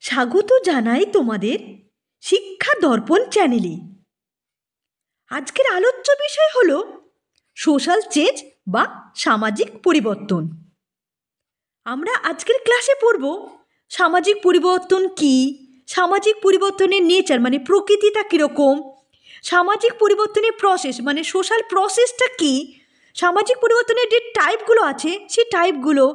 স্বাগত জানাই তোমাদের শিক্ষা দর্পণ চ্যানেলে। আজকের আলোচ্য বিষয় হলো সোশ্যাল চেঞ্জ বা সামাজিক পরিবর্তন। আমরা আজকের ক্লাসে পড়ব সামাজিক পরিবর্তন কী, সামাজিক পরিবর্তনের নেচার মানে প্রকৃতিটা কীরকম, সামাজিক পরিবর্তনের প্রসেস মানে সোশ্যাল প্রসেসটা কী, সামাজিক পরিবর্তনের যে টাইপগুলো আছে সেই টাইপগুলো,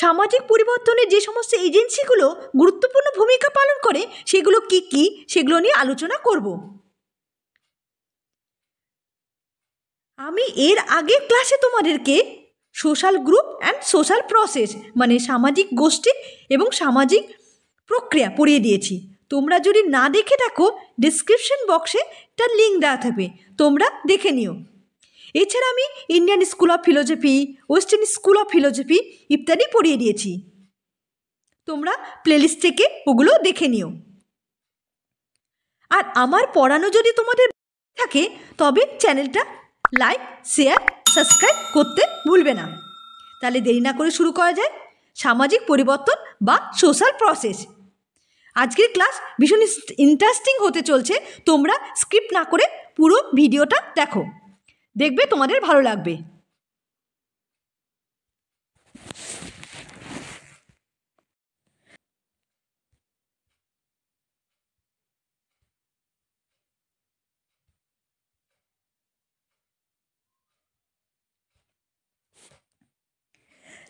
সামাজিক পরিবর্তনে যে সমস্ত এজেন্সিগুলো গুরুত্বপূর্ণ ভূমিকা পালন করে সেগুলো কি কি সেগুলো নিয়ে আলোচনা করব। আমি এর আগের ক্লাসে তোমাদেরকে social group and social process মানে সামাজিক গোষ্ঠী এবং সামাজিক প্রক্রিয়া পড়িয়ে দিয়েছি। তোমরা যদি না দেখে থাকো ডিসক্রিপশন বক্সে তার লিঙ্ক দেওয়া থাকবে, তোমরা দেখে নিও। এছাড়া আমি Indian school of philosophy, western school of philosophy ইত্যাদি পড়িয়ে দিয়েছি, তোমরা প্লেলিস্ট থেকে ওগুলো দেখে নিও। আর আমার পড়ানো যদি তোমাদের থাকে তবে চ্যানেলটা লাইক, শেয়ার, সাবস্ক্রাইব করতে ভুলবে না। তাহলে দেরি না করে শুরু করা যায় সামাজিক পরিবর্তন বা সোশ্যাল প্রসেস। আজকের ক্লাস ভীষণ ইন্টারেস্টিং হতে চলছে, তোমরা স্কিপ না করে পুরো ভিডিওটা দেখো, দেখবে তোমাদের ভালো লাগবে।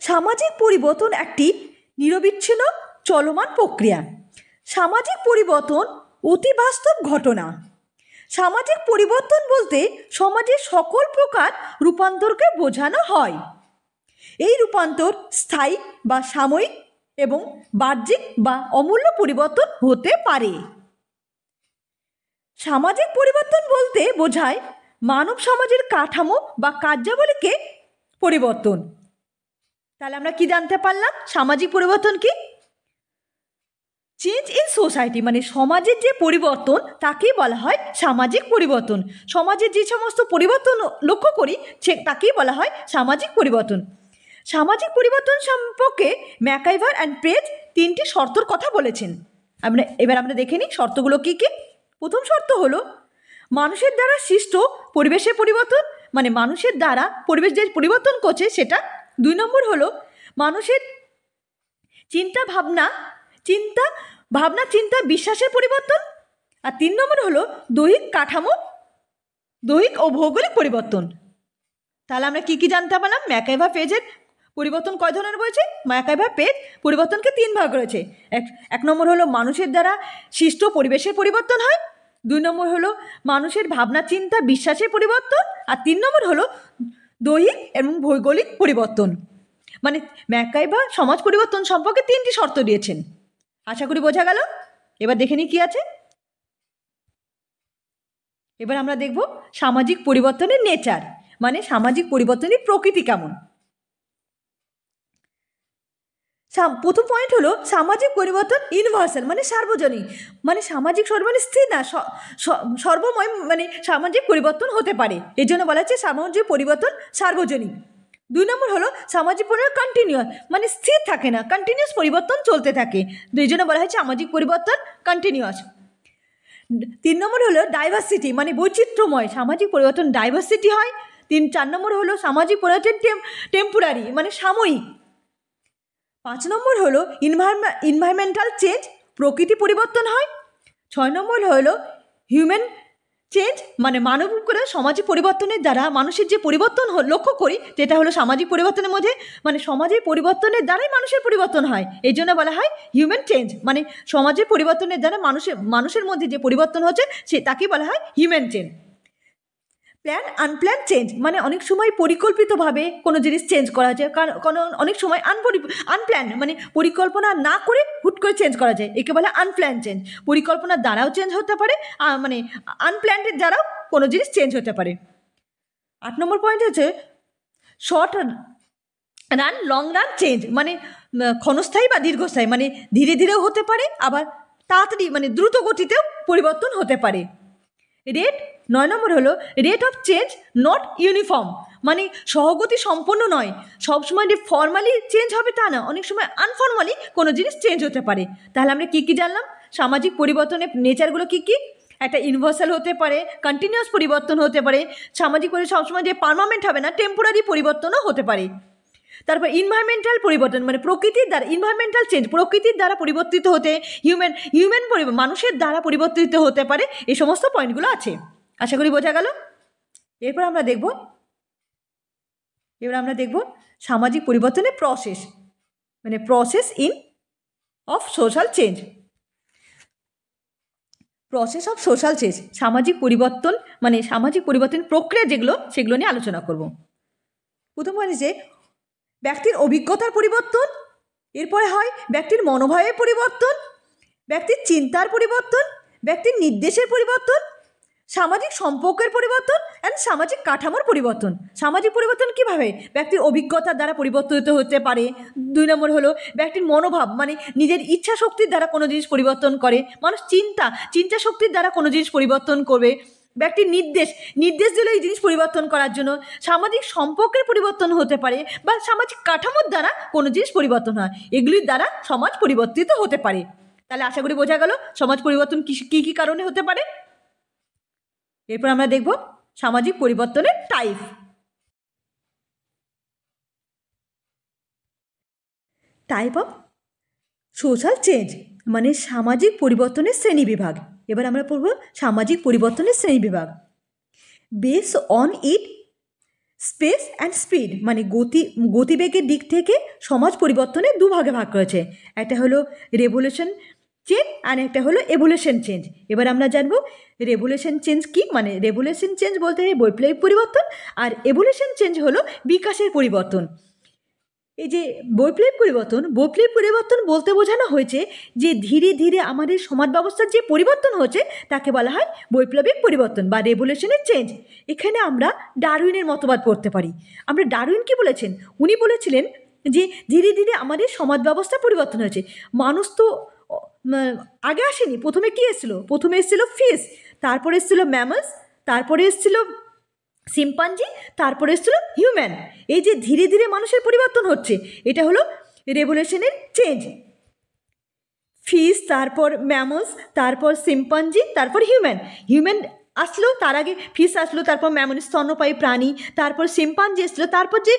সামাজিক পরিবর্তন একটি নিরবিচ্ছিন্ন চলমান প্রক্রিয়া। সামাজিক পরিবর্তন অতি বাস্তব ঘটনা। সামাজিক পরিবর্তন বলতে সমাজের সকল প্রকার রূপান্তরকে বোঝানো হয়। এই রূপান্তর স্থায়ী বা সাময়িক এবং বাহ্যিক বা অমূল্য পরিবর্তন হতে পারে। সামাজিক পরিবর্তন বলতে বোঝায় মানব সমাজের কাঠামো বা কার্যাবলীকে পরিবর্তন। তাহলে আমরা কি জানতে পারলাম সামাজিক পরিবর্তন কি? চেঞ্জ ইন সোসাইটি মানে সমাজের যে পরিবর্তন তাকেই বলা হয় সামাজিক পরিবর্তন। সমাজের যে সমস্ত পরিবর্তন লক্ষ্য করি সে তাকেই বলা হয় সামাজিক পরিবর্তন। সামাজিক পরিবর্তন সম্পর্কে ম্যাকাইভার অ্যান্ড প্রেজ তিনটি শর্তর কথা বলেছেন। এবার আমরা দেখে নিই শর্তগুলো কী কী। প্রথম শর্ত হলো মানুষের দ্বারা সৃষ্ট পরিবেশের পরিবর্তন, মানে মানুষের দ্বারা পরিবেশ যে পরিবর্তন করছে সেটা। 2 নম্বর হলো মানুষের চিন্তা বিশ্বাসের পরিবর্তন। আর 3 নম্বর হলো দৈহিক কাঠামো, দৈহিক ও ভৌগোলিক পরিবর্তন। তাহলে আমরা কি কি জানতে পারলাম? ম্যাকাইভার পেজের পরিবর্তন কয় ধরনের রয়েছে? ম্যাকাইভার পেজ পরিবর্তনকে 3 ভাগ রয়েছে। এক নম্বর হলো মানুষের দ্বারা সৃষ্ট পরিবেশের পরিবর্তন হয়, 2 নম্বর হলো মানুষের ভাবনা চিন্তা বিশ্বাসের পরিবর্তন, আর 3 নম্বর হলো দৈহিক এবং ভৌগোলিক পরিবর্তন। মানে ম্যাকাইভার সমাজ পরিবর্তন সম্পর্কে 3টি শর্ত দিয়েছেন। আশা করি বোঝা গেল। এবার দেখে নিই কি আছে। এবার আমরা দেখব সামাজিক পরিবর্তনের নেচার মানে সামাজিক পরিবর্তনের প্রকৃতি কেমন। প্রথম পয়েন্ট হলো সামাজিক পরিবর্তন ইউনিভার্সাল মানে সার্বজনীন, মানে সামাজিক সর্বজনীন স্থির না, সর্বময় মানে সামাজিক পরিবর্তন হতে পারে, এই জন্য বলা হচ্ছে সামাজিক পরিবর্তন সার্বজনীন। 2 নম্বর হলো সামাজিক পরিবর্তন কন্টিনিউয়াস মানে স্থির থাকে না, কন্টিনিউয়াস পরিবর্তন চলতে থাকে, এই জন্য বলা হচ্ছে সামাজিক পরিবর্তন কন্টিনিউয়াস। 3 নম্বর হলো ডাইভার্সিটি মানে বৈচিত্র্যময়, সামাজিক পরিবর্তন ডাইভার্সিটি হয়। 4 নম্বর হলো সামাজিক পরিবর্তন টেম্পোরারি মানে সাময়িক। 5 নম্বর হলো ইনভায়রনমেন্টাল চেঞ্জ প্রকৃতি পরিবর্তন হয়। 6 নম্বর হলো হিউম্যান চেঞ্জ মানে মানব করে সমাজের পরিবর্তনের দ্বারা মানুষের যে পরিবর্তন লক্ষ্য করি যেটা হলো সামাজিক পরিবর্তনের মধ্যে, মানে সমাজের পরিবর্তনের দ্বারাই মানুষের পরিবর্তন হয়, এই জন্য বলা হয় হিউম্যান চেঞ্জ মানে সমাজের পরিবর্তনের দ্বারা মানুষের মধ্যে যে পরিবর্তন হচ্ছে সে তাকেই বলা হয় human change. Plan unplanned change মানে অনেক সময় পরিকল্পিতভাবে কোনো জিনিস চেঞ্জ করা যায়, কারণ অনেক সময় আনপ্ল্যান মানে পরিকল্পনা না করে হুট করে চেঞ্জ করা যায়, একে বলে আনপ্ল্যান চেঞ্জ। পরিকল্পনার দ্বারাও চেঞ্জ হতে পারে, মানে আনপ্ল্যান্ডের দ্বারাও কোনো জিনিস চেঞ্জ হতে পারে। 8 নম্বর পয়েন্ট হচ্ছে short run long run change মানে ক্ষণস্থায়ী বা দীর্ঘস্থায়ী, মানে ধীরে ধীরেও হতে পারে আবার তাড়াতাড়ি মানে দ্রুত গতিতেও পরিবর্তন হতে পারে। 9 নম্বর হলো rate of change not uniform মানে সহগতি সম্পন্ন নয়, সবসময় যে ফর্মালি চেঞ্জ হবে তা না, অনেক সময় আনফর্মালি কোনো জিনিস চেঞ্জ হতে পারে। তাহলে আমরা কী কী জানলাম? সামাজিক পরিবর্তনের নেচারগুলো কী কী? একটা ইউনিভার্সাল হতে পারে, কন্টিনিউয়াস পরিবর্তন হতে পারে, সামাজিক পরিবর্তন সবসময় যে পার্মানেন্ট হবে না, টেম্পোরারি পরিবর্তনও হতে পারে। তারপর ইনভায়রনমেন্টাল পরিবর্তন, মানে প্রকৃতির দ্বারা, ইনভায়রনমেন্টাল চেঞ্জ প্রকৃতির দ্বারা পরিবর্তিত হতে, মানুষের দ্বারা পরিবর্তিত হতে পারে। এই সমস্ত পয়েন্টগুলো আছে, আশা করি বোঝা গেল। এরপর আমরা দেখব সামাজিক পরিবর্তনের প্রসেস, মানে process of social change. Process of social change, সামাজিক পরিবর্তন মানে সামাজিক পরিবর্তন প্রক্রিয়া সেগুলো নিয়ে আলোচনা করব। প্রথম হচ্ছে ব্যক্তির অভিজ্ঞতার পরিবর্তন, এরপরে হয় ব্যক্তির মনোভাবের পরিবর্তন, ব্যক্তির চিন্তার পরিবর্তন, ব্যক্তির নির্দেশের পরিবর্তন, সামাজিক সম্পর্কের পরিবর্তন অ্যান্ড সামাজিক কাঠামোর পরিবর্তন। সামাজিক পরিবর্তন কীভাবে? ব্যক্তির অভিজ্ঞতার দ্বারা পরিবর্তিত হতে পারে। 2 নম্বর হলো ব্যক্তির মনোভাব, মানে নিজের ইচ্ছা শক্তির দ্বারা কোনো জিনিস পরিবর্তন করে। মানুষ চিন্তা শক্তির দ্বারা কোনো জিনিস পরিবর্তন করবে। ব্যক্তির নির্দেশ দিল এই জিনিস পরিবর্তন করার জন্য। সামাজিক সম্পর্কের পরিবর্তন হতে পারে বা সামাজিক কাঠামোর দ্বারা কোনো জিনিস পরিবর্তন হয়, এগুলির দ্বারা সমাজ পরিবর্তিত হতে পারে। তাহলে আশা করি বোঝা গেল সমাজ পরিবর্তন কী কী কারণে হতে পারে। এরপর আমরা দেখব সামাজিক পরিবর্তনের টাইপ অফ সোশ্যাল চেঞ্জ, মানে সামাজিক পরিবর্তনের শ্রেণীবিভাগ। এবার আমরা পড়ব সামাজিক পরিবর্তনের শ্রেণীবিভাগ। Base on it space and speed, মানে গতিবেগের দিক থেকে সমাজ পরিবর্তনের 2 ভাগে ভাগ করেছে। একটা হলো রেভলিউশন চেঞ্জ আর একটা হলো এভলিউশন চেঞ্জ। এবার আমরা জানবো রেভলিউশন চেঞ্জ কি। মানে রেভলিউশন চেঞ্জ বলতে বৈপ্লবিক পরিবর্তন, আর এভলিউশন চেঞ্জ হলো বিকাশের পরিবর্তন। এই যে বৈপ্লবিক পরিবর্তন বলতে বোঝানো হয়েছে যে ধীরে ধীরে আমাদের সমাজ ব্যবস্থার যে পরিবর্তন হচ্ছে তাকে বলা হয় বৈপ্লবিক পরিবর্তন বা রেভলিউশনের চেঞ্জ। এখানে আমরা ডারউইনের মতবাদ পড়তে পারি। আমরা ডারউইন কি বলেছেন? উনি বলেছিলেন যে ধীরে ধীরে আমাদের সমাজ ব্যবস্থা পরিবর্তন হয়েছে। মানুষ তো আগে আসেনি। প্রথমে কি এসেছিল? প্রথমে এসেছিল ফিশ, তারপরে এসেছিল ম্যামলস, তারপরে এসেছিল শিম্পাঞ্জি, তারপরে এসেছিল হিউম্যান। এই যে ধীরে ধীরে মানুষের পরিবর্তন হচ্ছে, এটা হলো রেভলিউশনের চেঞ্জ। ফিশ, তারপর ম্যামলস, তারপর শিম্পাঞ্জি, তারপর হিউম্যান আসলো। তার আগে ফিশ আসলো, তারপর ম্যামল স্তন্যপায়ী প্রাণী, তারপর শিম্পাঞ্জি এসলো, তারপর যে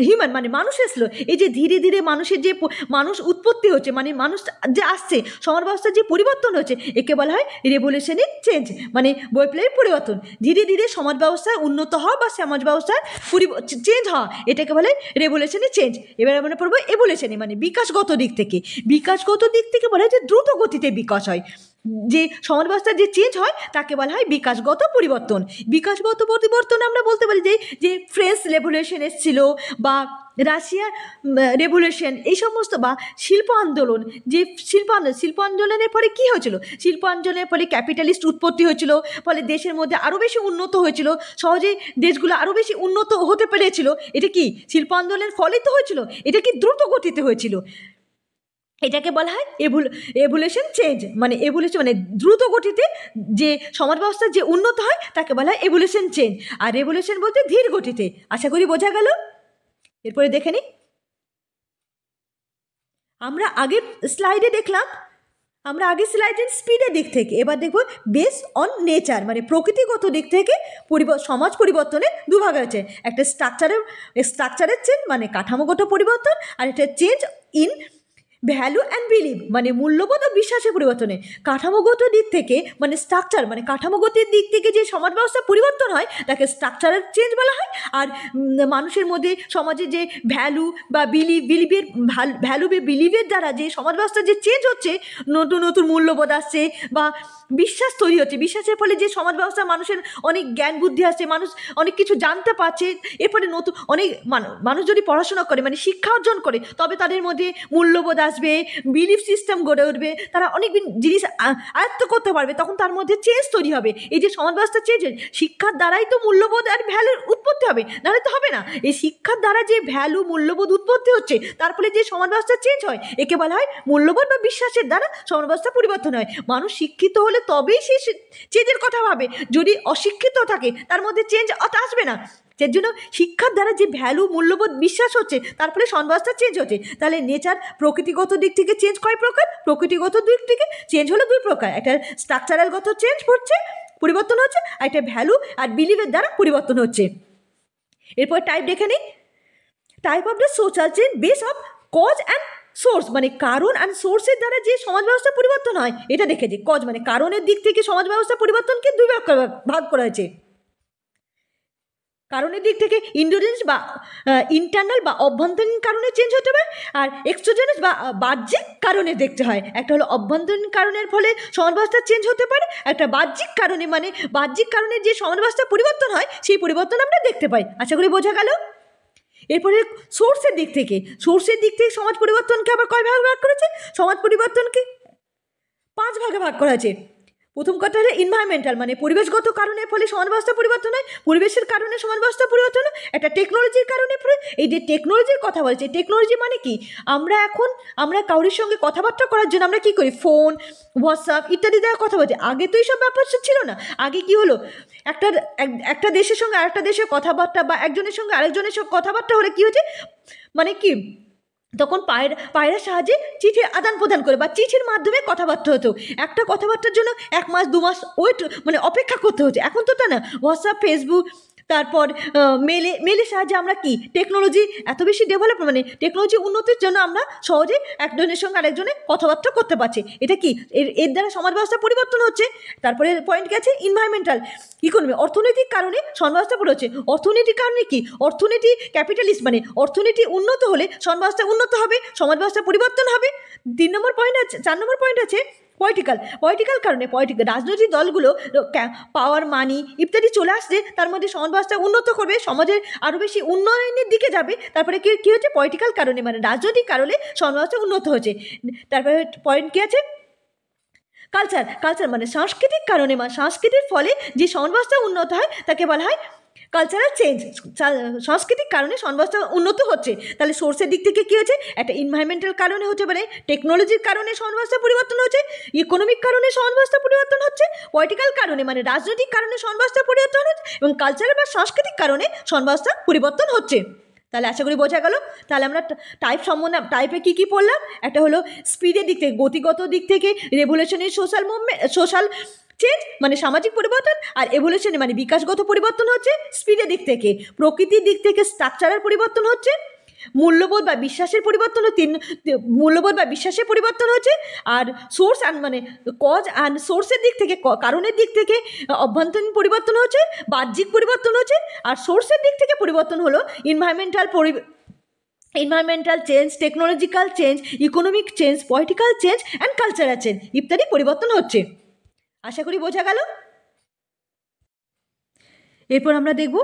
হিউম্যান মানে মানুষ এসলো। এই যে ধীরে ধীরে মানুষের যে মানুষ উৎপত্তি হচ্ছে, মানে মানুষ যে আসছে, সমাজ ব্যবস্থার যে পরিবর্তন হচ্ছে, একে বলা হয় রেভলিউশনের চেঞ্জ, মানে বৈপ্লবিক পরিবর্তন। ধীরে ধীরে সমাজ ব্যবস্থায় উন্নত হওয়া বা সমাজ ব্যবস্থার চেঞ্জ হওয়া, এটাকে বলে রেভলিউশনের চেঞ্জ। এবার আমরা পড়বো এভলিউশনে, মানে বিকাশগত দিক থেকে বলা হয় যে দ্রুত গতিতে বিকাশ হয়। যে সমাজ ব্যবস্থার যে চেঞ্জ হয় তাকে বলা হয় বিকাশগত পরিবর্তন। বিকাশগত পরিবর্তন আমরা বলতে পারি যে ফ্রেঞ্চ রেভলিউশন এসেছিল বা রাশিয়ার রেভলিউশন, এই সমস্ত, বা শিল্প আন্দোলন। যে শিল্প আন্দোলনের পরে কী হয়েছিল? শিল্প আন্দোলনের ফলে ক্যাপিটালিস্ট উৎপত্তি হয়েছিল, ফলে দেশের মধ্যে আরও বেশি উন্নত হয়েছিল, সহজে দেশগুলো আরও বেশি উন্নত হতে পেরেছিল। এটা কি শিল্প আন্দোলনের ফলেই তো হয়েছিল? এটা কি দ্রুত গতিতে হয়েছিল? এটাকে বলা হয় এভলিউশন চেঞ্জ, মানে এভলিউশন মানে দ্রুত গতিতে যে সমাজ ব্যবস্থার যে উন্নত হয় তাকে বলা হয় এভলিউশন চেঞ্জ। আর রেভলিউশন বলতে ধীর গতিতে। আশা করি বোঝা গেল। এরপরে দেখে নিই, আমরা আগের স্লাইডে দেখলাম, আমরা আগের স্লাইডের স্পিডের দিক থেকে, এবার দেখব বেস অন নেচার, মানে প্রকৃতিগত দিক থেকে সমাজ পরিবর্তনের 2 ভাগ আছে। একটা স্ট্রাকচারের চেঞ্জ মানে কাঠামোগত পরিবর্তন, আর একটা change in value and believe, মানে মূল্যবোধ ও বিশ্বাসের পরিবর্তনে। কাঠামোগত দিক থেকে মানে স্ট্রাকচার, মানে কাঠামোগত দিক থেকে যে সমাজ ব্যবস্থা পরিবর্তন হয় তাকে স্ট্রাকচারাল চেঞ্জ বলা হয়। আর মানুষের মধ্যে সমাজে যে ভ্যালু বা বিলিভের দ্বারা যে সমাজ ব্যবস্থার যে চেঞ্জ হচ্ছে, নতুন নতুন মূল্যবোধ আসছে বা বিশ্বাস তৈরি হচ্ছে, বিশ্বাসের ফলে যে সমাজ ব্যবস্থা মানুষের অনেক জ্ঞান বুদ্ধি আসছে, মানুষ অনেক কিছু জানতে পারছে। এরপরে নতুন অনেক মানুষ যদি পড়াশোনা করে, মানে শিক্ষা অর্জন করে, তবে তাদের মধ্যে মূল্যবোধ আসবে, বিলিফ সিস্টেম গড়ে উঠবে, তারা অনেক জিনিস আয়ত্ত করতে পারবে, তখন তার মধ্যে চেঞ্জ তৈরি হবে। এই যে সমাজ ব্যবস্থা চেঞ্জ, শিক্ষার দ্বারাই তো মূল্যবোধ আর ভ্যালুর উৎপত্তি হবে, নাহলে তো হবে না। এই শিক্ষার দ্বারা যে ভ্যালু মূল্যবোধ উৎপত্তি হচ্ছে, তার ফলে যে সমাজ ব্যবস্থা চেঞ্জ হয়, একে বলা হয় মূল্যবোধ বা বিশ্বাসের দ্বারা সমাজ ব্যবস্থা পরিবর্তন হয়। মানুষ শিক্ষিত হলে তবেই সে চেঞ্জের কথা ভাবে। যদি অশিক্ষিত থাকে তার মধ্যে চেঞ্জ আসবে না। যার জন্য শিক্ষার দ্বারা যে ভ্যালু, মূল্যবোধ, বিশ্বাস হচ্ছে, তার ফলে সমাজ ব্যবস্থা চেঞ্জ হচ্ছে। তাহলে নেচার প্রকৃতিগত দিক থেকে চেঞ্জ কয় প্রকার? প্রকৃতিগত দিক থেকে চেঞ্জ হলো দুই প্রকার, একটা স্ট্রাকচারালগত চেঞ্জ হচ্ছে, পরিবর্তন হচ্ছে, আর একটা ভ্যালু আর বিলিভের দ্বারা পরিবর্তন হচ্ছে। এরপর টাইপ দেখে নিই। Type of the social change base of cause and source, মানে কারণ অ্যান্ড সোর্সের দ্বারা যে সমাজ ব্যবস্থা পরিবর্তন হয় এটা দেখেছি। কজ মানে কারণের দিক থেকে সমাজ ব্যবস্থা পরিবর্তনকে দুই ভাগ করা হয়েছে। কারণের দিক থেকে ইন্ডোজেনাস বা ইন্টারনাল বা অভ্যন্তরীণ কারণে চেঞ্জ হতে পারে, আর এক্সোজেনাস বা বাহ্যিক কারণে দেখতে হয়। একটা হলো অভ্যন্তরীণ কারণের ফলে সমাজ ব্যবস্থা চেঞ্জ হতে পারে, একটা বাহ্যিক কারণে, মানে বাহ্যিক কারণে যে সমাজ ব্যবস্থা পরিবর্তন হয় সেই পরিবর্তন আমরা দেখতে পাই। আশা করি বোঝা গেল। এরপরে সোর্সের দিক থেকে সমাজ পরিবর্তনকে আবার কয় ভাগে ভাগ করেছে? সমাজ পরিবর্তনকে 5 ভাগে ভাগ করা হয়েছে। প্রথম কথা হলো এনভায়রনমেন্টাল, মানে পরিবেশগত কারণের ফলে সমাজ ব্যবস্থা পরিবর্তন হয়, পরিবেশের কারণে সমাজ ব্যবস্থা পরিবর্তন হয়। একটা টেকনোলজির কারণে, এই যে টেকনোলজির কথা বলছে, টেকনোলজি মানে কি? আমরা কারোর সঙ্গে কথাবার্তা করার জন্য আমরা কি করি? ফোন, হোয়াটসঅ্যাপ ইত্যাদি দ্বারা কথা বলছি। আগে তো এইসব ব্যাপার ছিল না। আগে কি হলো, একটা দেশের সঙ্গে আরেকটা দেশের কথাবার্তা বা একজনের সঙ্গে আরেকজনের সঙ্গে কথাবার্তা হলে কি হচ্ছে, মানে কি তখন পায়রার সাহায্যে চিঠি আদান প্রদান করে বা চিঠির মাধ্যমে কথাবার্তা হতো। একটা কথাবার্তার জন্য 1 মাস 2 মাস মানে অপেক্ষা করতে হচ্ছে। এখন তো তা না, হোয়াটসঅ্যাপ, ফেসবুক, তারপর মেলের সাহায্যে আমরা কি টেকনোলজি এত বেশি ডেভেলপ, মানে টেকনোলজি উন্নতির জন্য আমরা সহজে একজনের সঙ্গে আরেকজনের কথাবার্তা করতে পারছি। এটা কি এর দ্বারা সমাজ ব্যবস্থা পরিবর্তন হচ্ছে। তারপরে পয়েন্ট কি আছে? এনভায়রনমেন্টাল ইকোনমি, অর্থনৈতিক কারণে সমাজ ব্যবস্থা পরিবর্তন হচ্ছে। অর্থনৈতিক কারণে কি? অর্থনীতি ক্যাপিটালিস্ট, মানে অর্থনীতি উন্নত হলে সমাজ ব্যবস্থা উন্নত হবে, সমাজ ব্যবস্থা পরিবর্তন হবে। 4 নম্বর পয়েন্ট আছে পলিটিক্যাল কারণে, রাজনৈতিক দলগুলো পাওয়ার, মানি ইত্যাদি চলে আসছে, তার মধ্যে সমাজ ব্যবস্থা উন্নত করবে, সমাজের আরও বেশি উন্নয়নের দিকে যাবে। তারপরে কি হচ্ছে? পলিটিক্যাল কারণে, মানে রাজনৈতিক কারণে সমাজ ব্যবস্থা উন্নত হচ্ছে। তারপরে পয়েন্ট কি আছে? কালচার মানে সাংস্কৃতিক কারণে, মানে সংস্কৃতির ফলে যে সমাজ ব্যবস্থা উন্নত হয় তাকে বলা হয় কালচারাল চেঞ্জ। সাংস্কৃতিক কারণে সমাজ ব্যবস্থা উন্নত হচ্ছে। তাহলে সোর্সের দিক থেকে কী হচ্ছে? একটা এনভায়রনমেন্টাল কারণে হতে পারে, টেকনোলজির কারণে সমাজ ব্যবস্থা পরিবর্তন হচ্ছে, ইকোনমিক কারণে সমাজ ব্যবস্থা পরিবর্তন হচ্ছে, পলিটিক্যাল কারণে মানে রাজনৈতিক কারণে সমাজ ব্যবস্থা পরিবর্তন হচ্ছে, এবং কালচারাল বা সাংস্কৃতিক কারণে সমাজ ব্যবস্থা পরিবর্তন হচ্ছে। তাহলে আশা করি বোঝা গেল। তাহলে আমরা টাইপে কী পড়লাম? একটা হলো স্পিডের দিক থেকে, গতিগত দিক থেকে রেভলিউশনারি সোশ্যাল চেঞ্জ মানে সামাজিক পরিবর্তন, আর এভলিউশনে মানে বিকাশগত পরিবর্তন হচ্ছে স্পিডের দিক থেকে। প্রকৃতির দিক থেকে স্ট্রাকচারাল পরিবর্তন হচ্ছে, মূল্যবোধ বা বিশ্বাসের পরিবর্তন হচ্ছে, আর সোর্স অ্যান্ড মানে কজ অ্যান্ড সোর্সের দিক থেকে, কারণের দিক থেকে অভ্যন্তরীণ পরিবর্তন হচ্ছে, বাহ্যিক পরিবর্তন হচ্ছে, আর সোর্সের দিক থেকে পরিবর্তন হলো environmental change, technological change, economic change, political change and cultural change ইত্যাদি পরিবর্তন হচ্ছে। আশা করি বোঝা গেল। এরপর আমরা দেখব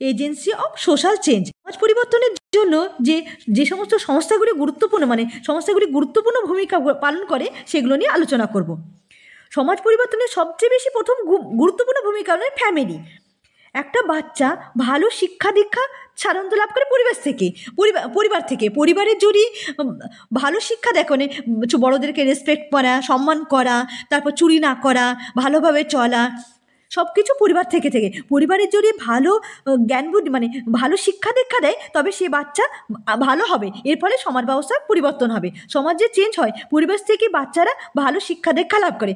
এজেন্সি অফ সোশ্যাল চেঞ্জ। সমাজ পরিবর্তনের জন্য যে সমস্ত সংস্থাগুলি গুরুত্বপূর্ণ ভূমিকা পালন করে সেগুলো নিয়ে আলোচনা করব। সমাজ পরিবর্তনের সবচেয়ে বেশি প্রথম গুরুত্বপূর্ণ ভূমিকা হলো ফ্যামিলি। একটা বাচ্চা ভালো শিক্ষা দীক্ষা সাধারণত লাভ করে পরিবার থেকে। পরিবারের যদি ভালো শিক্ষা দেয়, মানে বড়োদেরকে রেসপেক্ট করা, সম্মান করা, তারপর চুরি না করা, ভালোভাবে চলা, সব কিছু পরিবার থেকে পরিবারের যদি ভালো জ্ঞান বুদ্ধি মানে ভালো শিক্ষা দীক্ষা দেয়, তবে সে বাচ্চা ভালো হবে। এর ফলে সমাজ ব্যবস্থার পরিবর্তন হবে, সমাজে চেঞ্জ হয়। পরিবেশ থেকে বাচ্চারা ভালো শিক্ষা দীক্ষা লাভ করে।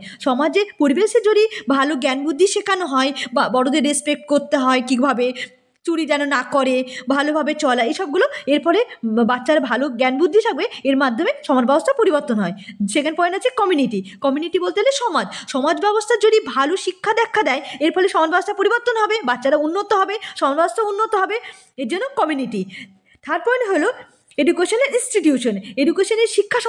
পরিবেশে যদি ভালো জ্ঞান বুদ্ধি শেখানো হয়, বা বড়দের রেসপেক্ট করতে হয়, কীভাবে চুরি যেন না করে, ভালোভাবে চলা, এইসবগুলো এর ফলে বাচ্চারা ভালো জ্ঞান বুদ্ধি থাকবে, এর মাধ্যমে সমাজ ব্যবস্থা পরিবর্তন হয়। সেকেন্ড পয়েন্ট আছে কমিউনিটি বলতে হলে সমাজ ব্যবস্থা যদি ভালো শিক্ষা দীক্ষা দেয়, এর ফলে সমাজ ব্যবস্থা পরিবর্তন হবে, বাচ্চারা উন্নত হবে, সমাজ ব্যবস্থা উন্নত হবে, এর জন্য কমিউনিটি। থার্ড পয়েন্ট হলো এডুকেশনের ইনস্টিটিউশন, এডুকেশনের শিক্ষা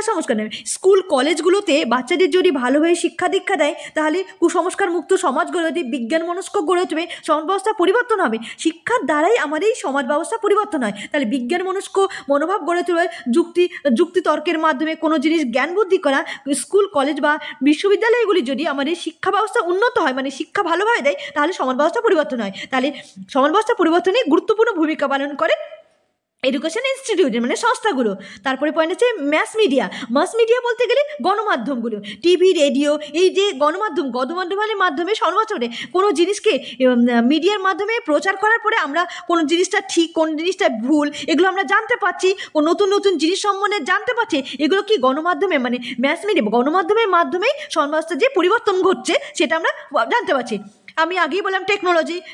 সংস্কার স্কুল কলেজগুলোতে বাচ্চাদের যদি ভালোভাবে শিক্ষা দীক্ষা দেয়, তাহলে কুসংস্কার মুক্ত সমাজ গড়ে উঠবে, বিজ্ঞান মনস্ক গড়ে উঠবে, সমাজ ব্যবস্থা পরিবর্তন হবে। শিক্ষার দ্বারাই আমাদের এই সমাজ ব্যবস্থা পরিবর্তন হয়। তাহলে বিজ্ঞান মনস্ক মনোভাব গড়ে তুলবে, যুক্তি তর্কের মাধ্যমে কোনো জিনিস জ্ঞান বুদ্ধি করা। স্কুল কলেজ বা বিশ্ববিদ্যালয়গুলি যদি আমাদের শিক্ষা ব্যবস্থা উন্নত হয়, মানে শিক্ষা ভালোভাবে দেয়, তাহলে সমাজ ব্যবস্থা পরিবর্তন হয়। তাহলে সমাজ ব্যবস্থা পরিবর্তনে গুরুত্বপূর্ণ ভূমিকা পালন করে এডুকেশন ইনস্টিটিউট মানে সংস্থাগুলো। তারপরে পয়েন্ট হচ্ছে মাস মিডিয়া বলতে গেলে গণমাধ্যমগুলো, টিভি, রেডিও, এই যে গণমাধ্যমের মাধ্যমে সর্বস্তরে কোনো জিনিসকে মিডিয়ার মাধ্যমে প্রচার করার পরে আমরা কোন জিনিসটা ঠিক কোন জিনিসটা ভুল এগুলো আমরা জানতে পারছি, ও নতুন নতুন জিনিস সম্বন্ধে জানতে পারছি। এগুলো কি গণমাধ্যমে মানে ম্যাস মিডিয়া গণমাধ্যমের মাধ্যমেই সর্বস্তরে যে পরিবর্তন ঘটছে সেটা আমরা জানতে পারছি। আমি আগেই বললাম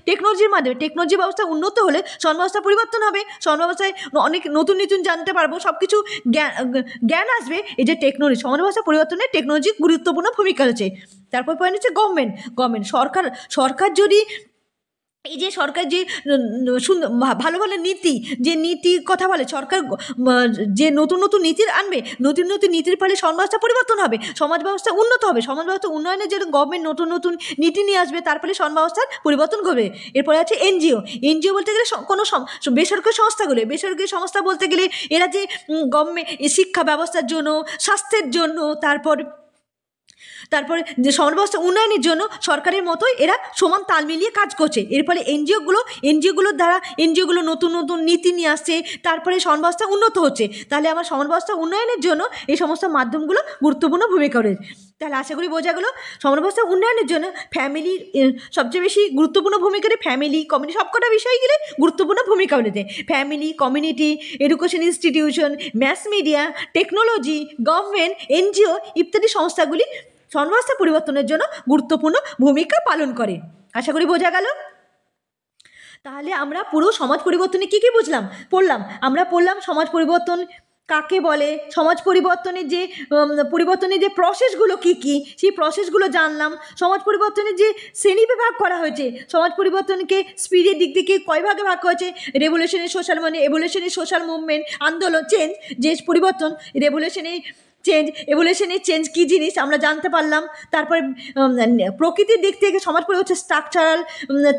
টেকনোলজির মাধ্যমে টেকনোলজি ব্যবস্থা উন্নত হলে সমাজব্যবস্থা পরিবর্তন হবে, সমাজব্যবস্থায় অনেক নতুন জানতে পারবো, সব কিছু জ্ঞান আসবে। এই যে টেকনোলজি সমাজব্যবস্থা পরিবর্তনে টেকনোলজি গুরুত্বপূর্ণ ভূমিকা রয়েছে। তারপর পয়েন্ট হচ্ছে গভর্নমেন্ট সরকার যদি এই যে সরকার যে সুন্দর ভালো নীতির কথা বলে, সরকার যে নতুন নীতি আনবে, নতুন নীতির ফলে সমাজ ব্যবস্থা পরিবর্তন হবে, সমাজ ব্যবস্থা উন্নত হবে, সমাজ ব্যবস্থা উন্নয়নের জন্য গভর্নমেন্ট নতুন নীতি নিয়ে আসবে, তার ফলে সমাজ ব্যবস্থার পরিবর্তন ঘটবে। এরপরে আছে এনজিও বলতে গেলে কোনো বেসরকারি সংস্থা বলতে গেলে এরা যে গভর্নমেন্ট শিক্ষা ব্যবস্থার জন্য, স্বাস্থ্যের জন্য, তারপরে যে সমাজ ব্যবস্থা উন্নয়নের জন্য সরকারের মতোই এরা সমান তাল মিলিয়ে কাজ করছে। এর ফলে এনজিওগুলোর দ্বারা নতুন নীতি নিয়ে আসছে, তারপরে সমাজ ব্যবস্থা উন্নত হচ্ছে। তাহলে আমার সমাজ ব্যবস্থা উন্নয়নের জন্য এই সমস্ত মাধ্যমগুলো গুরুত্বপূর্ণ ভূমিকা রয়েছে। তাহলে আশা করি বোঝা গেল সমাজ ব্যবস্থা উন্নয়নের জন্য ফ্যামিলির সবচেয়ে বেশি গুরুত্বপূর্ণ ভূমিকা, ফ্যামিলি কমিউনিটি সবকটা বিষয়গুলি গুরুত্বপূর্ণ ভূমিকা রয়েছে। Family, community, education institution, mass media, technology, government, NGO ইত্যাদি সংস্থাগুলি সমাজ ব্যবস্থা পরিবর্তনের জন্য গুরুত্বপূর্ণ ভূমিকা পালন করে। আশা করি বোঝা গেল। তাহলে আমরা পুরো সমাজ পরিবর্তনে কী পড়লাম। আমরা পড়লাম সমাজ পরিবর্তন কাকে বলে, সমাজ পরিবর্তনের যে প্রসেসগুলো কী সেই প্রসেসগুলো জানলাম। সমাজ পরিবর্তনের যে শ্রেণীবিভাগ করা হয়েছে, সমাজ পরিবর্তনকে স্পিডের দিক থেকে কয় ভাগে ভাগ করেছে, এভোলিউশনারি সোশ্যাল মুভমেন্ট, আন্দোলন, চেঞ্জ, যে পরিবর্তন, এভোলিউশনের চেঞ্জ কী জিনিস আমরা জানতে পারলাম। তারপরে প্রকৃতির দিক থেকে সমাজ পরিবর্তন, structural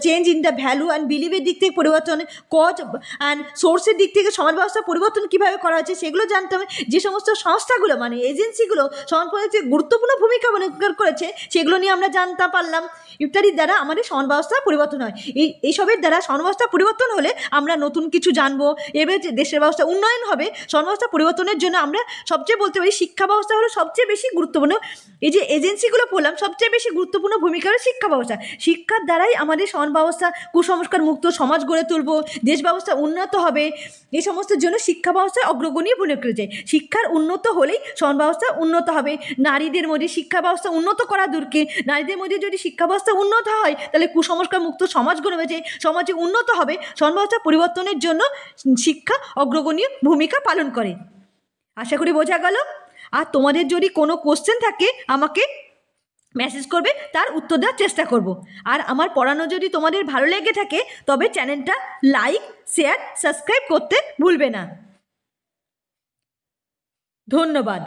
change in the value and বিলিভের দিক থেকে পরিবর্তন, কজ অ্যান্ড সোর্সের দিক থেকে সমাজ ব্যবস্থা পরিবর্তন কীভাবে করা হয়েছে সেগুলো জানতে হবে। যে সমস্ত সংস্থাগুলো মানে এজেন্সিগুলো সমাজ পরিবর্তনে গুরুত্বপূর্ণ ভূমিকা পালন করেছে সেগুলো নিয়ে আমরা জানতে পারলাম। ইত্যাদির দ্বারা আমাদের সমাজ ব্যবস্থা পরিবর্তন হয়। এইসবের দ্বারা সমাজ ব্যবস্থা পরিবর্তন হলে আমরা নতুন কিছু জানবো, এবার যে দেশের ব্যবস্থা উন্নয়ন হবে। সমাজ ব্যবস্থা পরিবর্তনের জন্য আমরা সবচেয়ে বলতে পারি শিক্ষা ব্যবস্থা হলো সবচেয়ে বেশি গুরুত্বপূর্ণ। এই যে এজেন্সিগুলো পড়লাম সবচেয়ে বেশি গুরুত্বপূর্ণ ভূমিকা হলো শিক্ষা ব্যবস্থা। শিক্ষার দ্বারাই আমাদের সমাজ ব্যবস্থা কুসংস্কার মুক্ত সমাজ গড়ে তুলব, দেশ ব্যবস্থা উন্নত হবে। এই সমস্ত জন্য শিক্ষা ব্যবস্থায় অগ্রগণ্য ভূমিকা রয়েছে। শিক্ষার উন্নত হলেই সমাজ ব্যবস্থা উন্নত হবে। নারীদের মধ্যে শিক্ষা ব্যবস্থা উন্নত করা দরকার। নারীদের মধ্যে যদি শিক্ষা ব্যবস্থা উন্নত হয় তাহলে কুসংস্কার মুক্ত সমাজ গড়ে উঠবে, সমাজে উন্নত হবে। সমাজ ব্যবস্থা পরিবর্তনের জন্য শিক্ষা অগ্রগণ্য ভূমিকা পালন করে। আশা করি বোঝা গেল। আর তোমাদের যদি কোনো কোশ্চেন থাকে আমাকে মেসেজ করবে, তার উত্তর দেওয়ার চেষ্টা করব। আর আমার পড়ানো যদি তোমাদের ভালো লেগে থাকে তবে চ্যানেলটা লাইক, শেয়ার, সাবস্ক্রাইব করতে ভুলবে না। ধন্যবাদ।